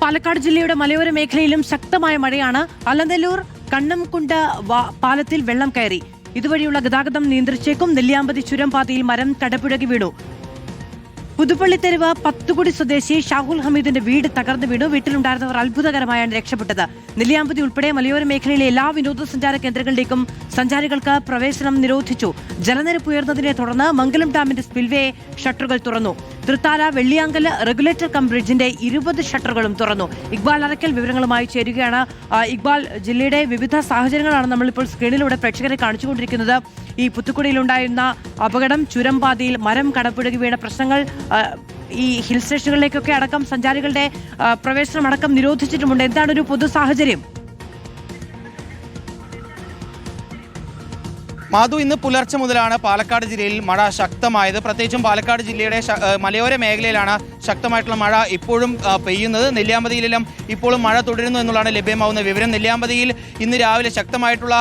പാലക്കാട് ജില്ലയുടെ മലയോര മേഖലയിലും ശക്തമായ മഴയാണ്. അലനല്ലൂർ കണ്ണംകുണ്ട് പാലത്തിൽ വെള്ളം കയറി. ഇതുവഴിയുള്ള ഗതാഗതം നിയന്ത്രിച്ചേക്കും. നെല്ലിയാമ്പതി ചുരം പാതയിൽ മരം കടപുഴകി വീണു. പുതുപ്പള്ളിത്തെരുവ് പത്തുകുടി സ്വദേശി ഷാഹുൽ ഹമീദിന്റെ വീട് തകർന്നു വീണു. വീട്ടിലുണ്ടായിരുന്നവർ അത്ഭുതകരമായാണ് രക്ഷപ്പെട്ടത്. നെല്ലിയാമ്പതി ഉൾപ്പെടെ മലയോര മേഖലയിലെ എല്ലാ വിനോദസഞ്ചാര കേന്ദ്രങ്ങളിലേക്കും സഞ്ചാരികൾക്ക് പ്രവേശനം നിരോധിച്ചു. ജലനിരപ്പ് ഉയർന്നതിനെ തുടർന്ന് മംഗലം ഡാമിന്റെ സ്പിൽവേ ഷട്ടറുകൾ തുറന്നു. തൃത്താല വെള്ളിയാങ്കൽ റെഗുലേറ്റർ കം ബ്രിഡ്ജിന്റെ 20 ഷട്ടറുകളും തുറന്നു. ഇക്ബാൽ അറക്കൽ വിവരങ്ങളുമായി ചേരുകയാണ്. ഇക്ബാൽ, ജില്ലയുടെ വിവിധ സാഹചര്യങ്ങളാണ് നമ്മളിപ്പോൾ സ്ക്രീനിലൂടെ പ്രേക്ഷകരെ കാണിച്ചുകൊണ്ടിരിക്കുന്നത്. ഈ പുത്തുക്കുടിയിലുണ്ടായിരുന്ന അപകടം, ചുരം പാതയിൽ മരം കടപുഴകി വീണ പ്രശ്നങ്ങൾ, ഈ ഹിൽ സ്റ്റേഷനുകളിലേക്കൊക്കെ അടക്കം സഞ്ചാരികളുടെ പ്രവേശനം അടക്കം നിരോധിച്ചിട്ടുമുണ്ട്. എന്താണ് ഒരു പൊതു സാഹചര്യം? മാധു, ഇന്ന് പുലർച്ചെ മുതലാണ് പാലക്കാട് ജില്ലയിൽ മഴ ശക്തമായത്. പ്രത്യേകിച്ചും പാലക്കാട് ജില്ലയുടെ മലയോര മേഖലയിലാണ് ശക്തമായിട്ടുള്ള മഴ ഇപ്പോഴും പെയ്യുന്നത്. നെല്ലിയാമ്പതിയിലെല്ലാം ഇപ്പോഴും മഴ തുടരുന്നു എന്നുള്ളതാണ് ലഭ്യമാവുന്ന വിവരം. നെല്ലിയാമ്പതിയിൽ ഇന്ന് രാവിലെ ശക്തമായിട്ടുള്ള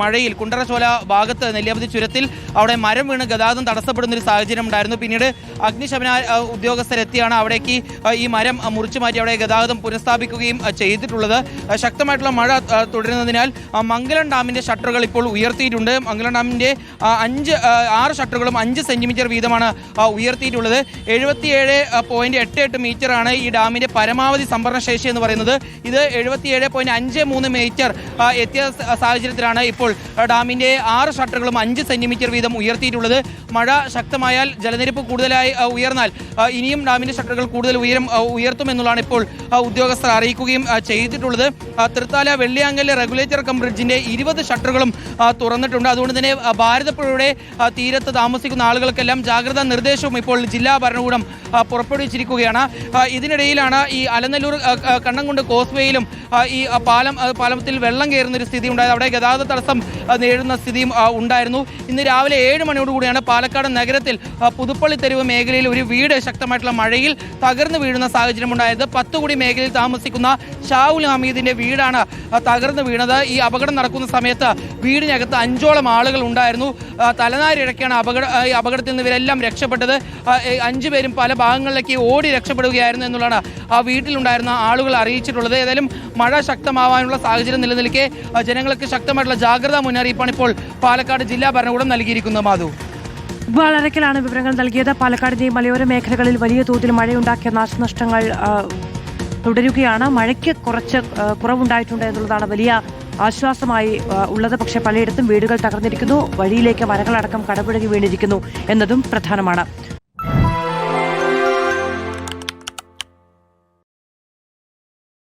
മഴയിൽ കുണ്ടറച്ചോല ഭാഗത്ത് നെല്ലിയാമ്പതി ചുരത്തിൽ അവിടെ മരം വീണ് ഗതാഗതം തടസ്സപ്പെടുന്ന ഒരു സാഹചര്യം ഉണ്ടായിരുന്നു. പിന്നീട് അഗ്നിശമന ഉദ്യോഗസ്ഥരെത്തിയാണ് അവിടേക്ക് ഈ മരം മുറിച്ചു മാറ്റി അവിടെ ഗതാഗതം പുനഃസ്ഥാപിക്കുകയും ചെയ്തിട്ടുള്ളത്. ശക്തമായിട്ടുള്ള മഴ തുടരുന്നതിനാൽ മംഗലം ഡാമിന്റെ ഷട്ടറുകൾ ഇപ്പോൾ ഉയർത്തിയിട്ടുണ്ട്. മംഗലം ഡാമിന്റെ 6 ഷട്ടറുകളും 5 സെന്റിമീറ്റർ വീതമാണ് ഉയർത്തിയിട്ടുള്ളത്. 77.88 മീറ്ററാണ് ഈ ഡാമിന്റെ പരമാവധി സംഭരണ ശേഷി എന്ന് പറയുന്നത്. ഇത് 77.53 മീറ്റർ എത്തിയ സാഹചര്യത്തിലാണ് ഇപ്പോൾ ഡാമിന്റെ 6 ഷട്ടറുകളും 5 സെന്റിമീറ്റർ വീതം ഉയർത്തിയിട്ടുള്ളത്. മഴ ശക്തമായാൽ, ജലനിരപ്പ് കൂടുതലായി ഉയർന്നാൽ ഇനിയും ഡാമിന്റെ ഷട്ടറുകൾ കൂടുതൽ ഉയർത്തുമെന്നുള്ളതാണ് ഇപ്പോൾ ഉദ്യോഗസ്ഥർ അറിയിക്കുകയും ചെയ്തിട്ടുള്ളത്. തൃത്താല വെള്ളിയാങ്കൽ റെഗുലേറ്റർ കം ബ്രിഡ്ജിന്റെ 20 ഷട്ടറുകളും തുറന്നിട്ടുണ്ട്. അതുകൊണ്ട് തന്നെ ഭാരതപ്പുഴയുടെ തീരത്ത് താമസിക്കുന്ന ആളുകൾക്കെല്ലാം ജാഗ്രതാ നിർദ്ദേശവും ഇപ്പോൾ ജില്ലാ ഭരണകൂടം പുറപ്പെടുവിച്ചിരിക്കുകയാണ്. ഇതിനിടയിലാണ് ഈ അലനല്ലൂർ കണ്ണംകുണ്ട് കോസ്വേയിലും ഈ പാലത്തിൽ വെള്ളം കയറുന്ന ഒരു സ്ഥിതി ഉണ്ടായത്. അവിടെ ഗതാഗത തടസ്സം നേരിടുന്ന സ്ഥിതിയും ഉണ്ടായിരുന്നു. ഇന്ന് രാവിലെ 7 മണിയോടുകൂടിയാണ് പാലക്കാട് നഗരത്തിൽ പുതുപ്പള്ളിത്തെരുവ് മേഖലയിൽ ഒരു വീട് ശക്തമായിട്ടുള്ള മഴയിൽ തകർന്നു വീഴുന്ന സാഹചര്യം ഉണ്ടായത്. പത്തുകുടി മേഖലയിൽ താമസിക്കുന്ന ഷാഹുൽ ഹമീദിന്റെ വീടാണ് തകർന്നു വീണത്. ഈ അപകടം നടക്കുന്ന സമയത്ത് വീടിനകത്ത് 5ഓളം ആളുകൾ ഉണ്ടായിരുന്നു. തലനാരിഴക്കാണ് ഈ അപകടത്തിൽ നിന്ന് ഇവരെല്ലാം രക്ഷപ്പെട്ടത്. 5 പേരും പല ഭാഗങ്ങളിലേക്ക് ഓടി രക്ഷപ്പെടുകയായിരുന്നു എന്നുള്ളതാണ് ആ വീട്ടിലുണ്ടായിരുന്ന ആളുകൾ അറിയിച്ചിട്ടുള്ളത്. ഏതായാലും മഴ ശക്തമാവാനുള്ള സാഹചര്യം നിലനിൽക്കെ ജനങ്ങൾക്ക് ശക്തമായിട്ടുള്ള ജാഗ്രതാ മുന്നറിയിപ്പാണ് ഇപ്പോൾ പാലക്കാട് ജില്ലാ ഭരണകൂടം നൽകിയിരിക്കുന്നത്. മാധു, ഇക്ബാൽ അറക്കലാണ് വിവരങ്ങൾ നൽകിയത്. പാലക്കാടിന്റെ മലയോര മേഖലകളിൽ വലിയ തോതിൽ മഴയുണ്ടാക്കിയ നാശനഷ്ടങ്ങൾ തുടരുകയാണ്. മഴയ്ക്ക് കുറച്ച് കുറവുണ്ടായിട്ടുണ്ട് എന്നുള്ളതാണ് വലിയ ആശ്വാസമായി ഉള്ളത്. പക്ഷേ പലയിടത്തും വീടുകൾ തകർന്നിരിക്കുന്നു, വഴിയിലേക്ക് മരങ്ങളടക്കം കടപുഴകി വീണിരിക്കുന്നു എന്നതും പ്രധാനമാണ്.